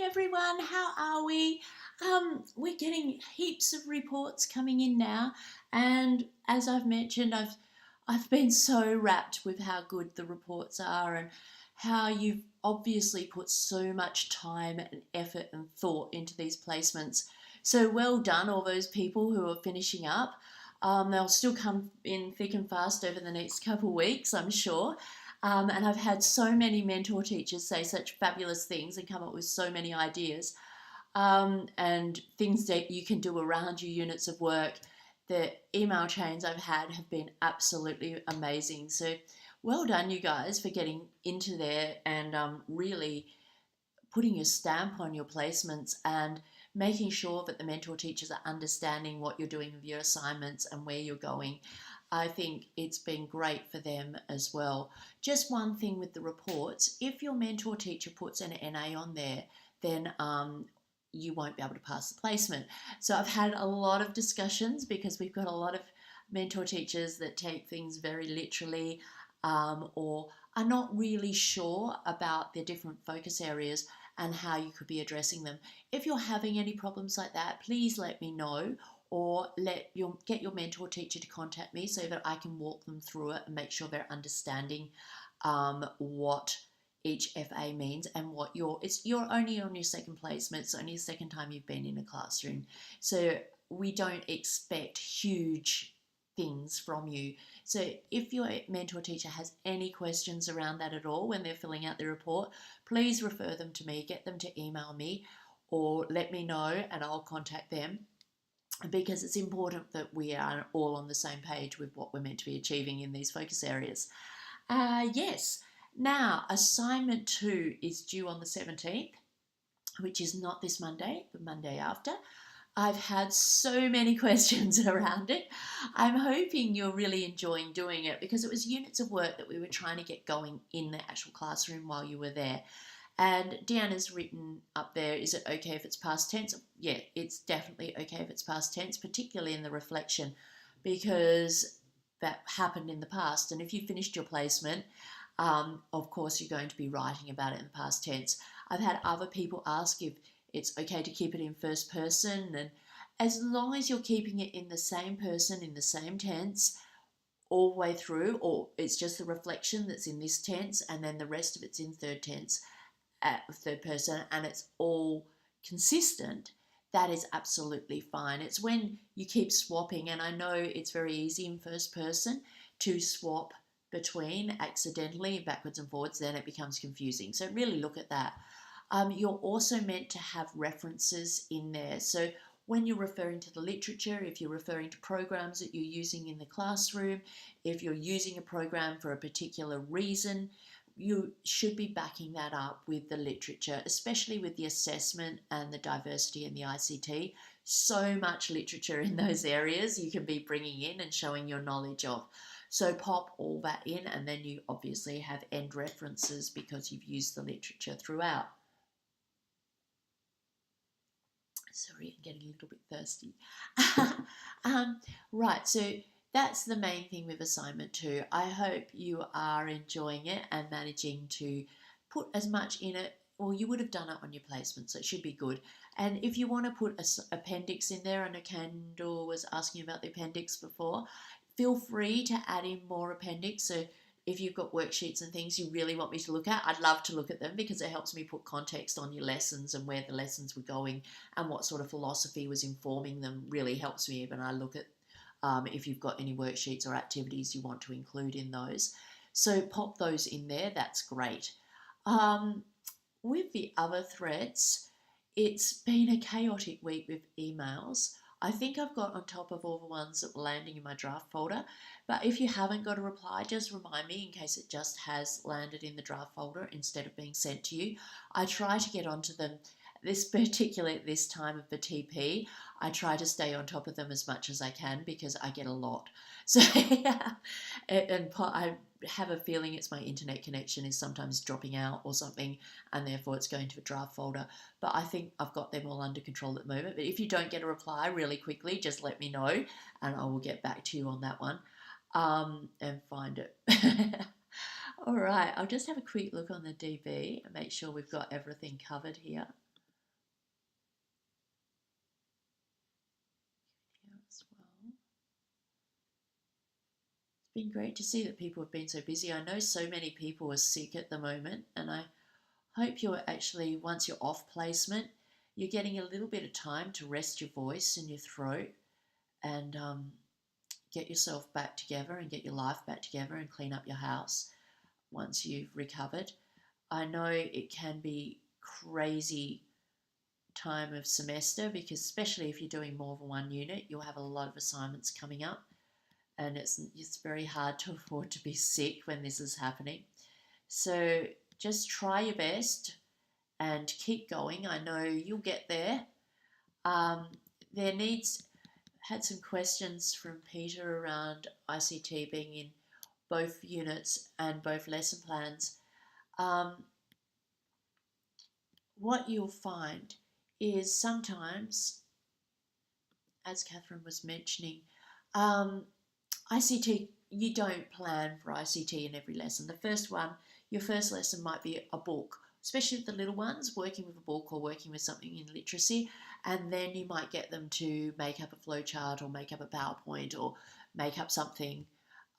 everyone, how are we? We're getting heaps of reports coming in now, and as I've mentioned, I've been so wrapped with how good the reports are and how you've obviously put so much time and effort and thought into these placements. So well done, all those people who are finishing up. They'll still come in thick and fast over the next couple of weeks, I'm sure. And I've had so many mentor teachers say such fabulous things and come up with so many ideas and things that you can do around your units of work. The email chains I've had have been absolutely amazing. So well done, you guys, for getting into there and really putting your stamp on your placements and making sure that the mentor teachers are understanding what you're doing with your assignments and where you're going. I think it's been great for them as well. Just one thing with the reports, if your mentor teacher puts an NA on there, then you won't be able to pass the placement. So I've had a lot of discussions because we've got a lot of mentor teachers that take things very literally or are not really sure about their different focus areas and how you could be addressing them. If you're having any problems like that, please let me know or get your mentor teacher to contact me so that I can walk them through it and make sure they're understanding what each FA means and what you're only on your second placement. It's only the second time you've been in a classroom, so we don't expect huge things from you. So if your mentor teacher has any questions around that at all when they're filling out their report, please refer them to me, get them to email me or let me know and I'll contact them, because it's important that we are all on the same page with what we're meant to be achieving in these focus areas. Yes, now assignment 2 is due on the 17th, which is not this Monday, the Monday after. I've had so many questions around it. I'm hoping you're really enjoying doing it because it was units of work that we were trying to get going in the actual classroom while you were there. And Deanna's written up there, is it okay if it's past tense? Yeah, it's definitely okay if it's past tense, particularly in the reflection, because that happened in the past. And if you finished your placement, of course, you're going to be writing about it in the past tense. I've had other people ask if it's okay to keep it in first person, and as long as you're keeping it in the same person, in the same tense, all the way through, or it's just the reflection that's in this tense and then the rest of it's in third tense, third person, and it's all consistent, that is absolutely fine. It's when you keep swapping, and I know it's very easy in first person to swap between accidentally backwards and forwards, then it becomes confusing. So really look at that. You're also meant to have references in there. So when you're referring to the literature, if you're referring to programs that you're using in the classroom, if you're using a program for a particular reason, you should be backing that up with the literature, especially with the assessment and the diversity and the ICT. So much literature in those areas you can be bringing in and showing your knowledge of. So pop all that in, and then you obviously have end references because you've used the literature throughout. Sorry, I'm getting a little bit thirsty. Right, so that's the main thing with assignment 2. I hope you are enjoying it and managing to put as much in it. Well, you would have done it on your placement, so it should be good. And if you want to put an appendix in there, I know Kendall was asking about the appendix before, feel free to add in more appendix. So if you've got worksheets and things you really want me to look at, I'd love to look at them because it helps me put context on your lessons and where the lessons were going and what sort of philosophy was informing them. Really helps me when I look at if you've got any worksheets or activities you want to include in those. So pop those in there, that's great. With the other threads, it's been a chaotic week with emails. I think I've got on top of all the ones that were landing in my draft folder, but if you haven't got a reply, just remind me in case it just has landed in the draft folder instead of being sent to you. I try to get onto them, particularly at this time of the TP, I try to stay on top of them as much as I can because I get a lot. So, and I have a feeling it's my internet connection is sometimes dropping out or something, and therefore it's going to a draft folder. But I think I've got them all under control at the moment. But if you don't get a reply really quickly, just let me know and I will get back to you on that one and find it. All right, I'll just have a quick look on the DB and make sure we've got everything covered here. been great to see that people have been so busy. I know so many people are sick at the moment, and I hope you're actually, once you're off placement, you're getting a little bit of time to rest your voice and your throat and get yourself back together and get your life back together and clean up your house once you've recovered. I know it can be crazy time of semester because especially if you're doing more than one unit, you'll have a lot of assignments coming up, and it's very hard to afford to be sick when this is happening. So just try your best and keep going. I know you'll get there. Um, there needs had some questions from Peter around ICT being in both units and both lesson plans. Um, what you'll find is sometimes, as Catherine was mentioning, ICT, you don't plan for ICT in every lesson. Your first lesson might be a book, especially with the little ones, working with a book or working with something in literacy, and then you might get them to make up a flowchart or make up a PowerPoint or make up something,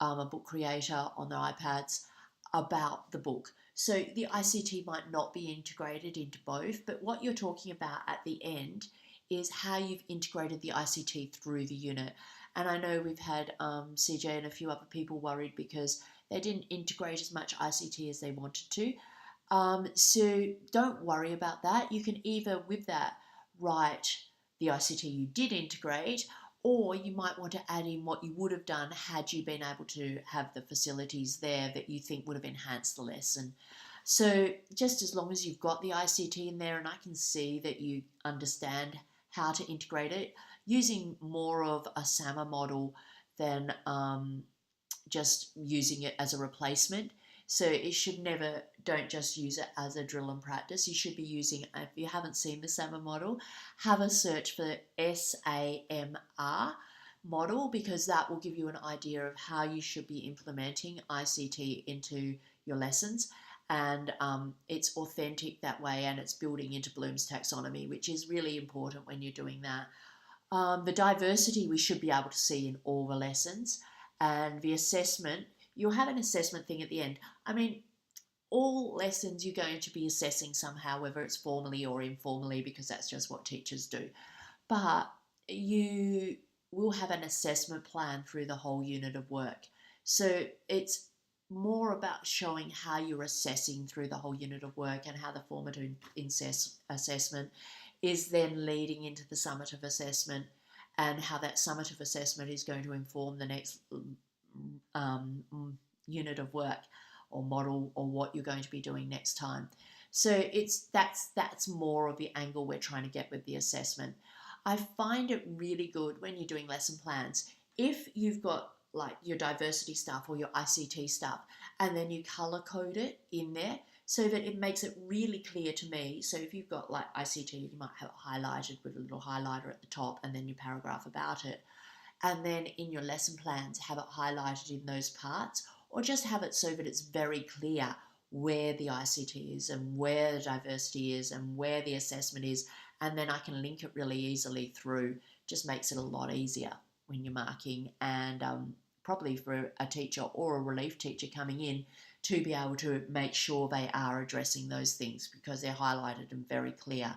a book creator on their iPads about the book. So the ICT might not be integrated into both, but what you're talking about at the end is how you've integrated the ICT through the unit. And I know we've had CJ and a few other people worried because they didn't integrate as much ICT as they wanted to. So don't worry about that. You can either, with that, write the ICT you did integrate, or you might want to add in what you would have done had you been able to have the facilities there that you think would have enhanced the lesson. So just as long as you've got the ICT in there and I can see that you understand how to integrate it, using more of a SAMR model than just using it as a replacement. So it should never, don't just use it as a drill and practice. You should be using, if you haven't seen the SAMR model, have a search for SAMR model, because that will give you an idea of how you should be implementing ICT into your lessons. And it's authentic that way, and it's building into Bloom's taxonomy, which is really important when you're doing that. The diversity we should be able to see in all the lessons, and the assessment, you'll have an assessment thing at the end. I mean, all lessons you're going to be assessing somehow, whether it's formally or informally, because that's just what teachers do. But you will have an assessment plan through the whole unit of work. So it's more about showing how you're assessing through the whole unit of work and how the formative assessment is then leading into the summative assessment, and how that summative assessment is going to inform the next unit of work or model or what you're going to be doing next time. So that's more of the angle we're trying to get with the assessment. I find it really good when you're doing lesson plans, if you've got like your diversity stuff or your ICT stuff, and then you color code it in there so that it makes it really clear to me. So if you've got like ICT, you might have it highlighted with a little highlighter at the top and then your paragraph about it. And then in your lesson plans, have it highlighted in those parts, or just have it so that it's very clear where the ICT is and where the diversity is and where the assessment is, and then I can link it really easily through. Just makes it a lot easier when you're marking, and probably for a teacher or a relief teacher coming in to be able to make sure they are addressing those things because they're highlighted and very clear.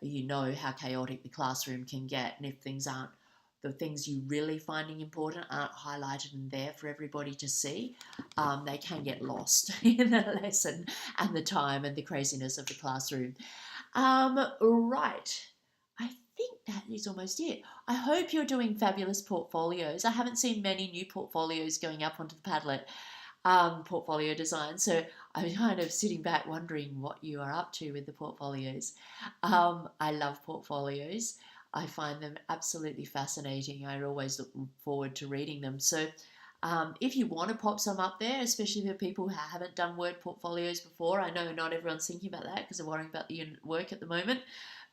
You know how chaotic the classroom can get, and if the things you really finding important aren't highlighted in there for everybody to see, they can get lost in the lesson and the time and the craziness of the classroom. Right. I think that is almost it. I hope you're doing fabulous portfolios. I haven't seen many new portfolios going up onto the Padlet portfolio design, so I'm kind of sitting back wondering what you are up to with the portfolios. I love portfolios. I find them absolutely fascinating. I always look forward to reading them. So if you want to pop some up there, especially for people who haven't done Word portfolios before, I know not everyone's thinking about that because they're worrying about the unit work at the moment,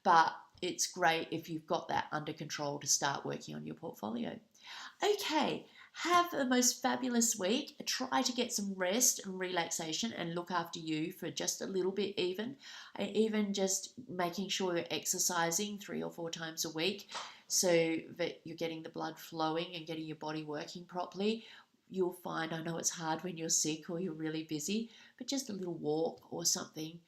but it's great if you've got that under control to start working on your portfolio. Okay, have the most fabulous week. Try to get some rest and relaxation and look after you for just a little bit even just making sure you're exercising 3 or 4 times a week so that you're getting the blood flowing and getting your body working properly. you'll find, I know it's hard when you're sick or you're really busy, but just a little walk or something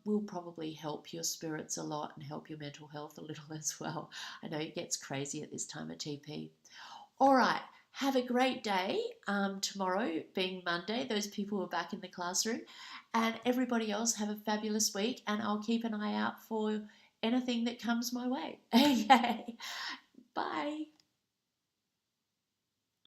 will probably help your spirits a lot and help your mental health a little as well. I know it gets crazy at this time of TP. All right, have a great day. Tomorrow being Monday, those people are back in the classroom, and everybody else have a fabulous week. And I'll keep an eye out for anything that comes my way. Okay, bye.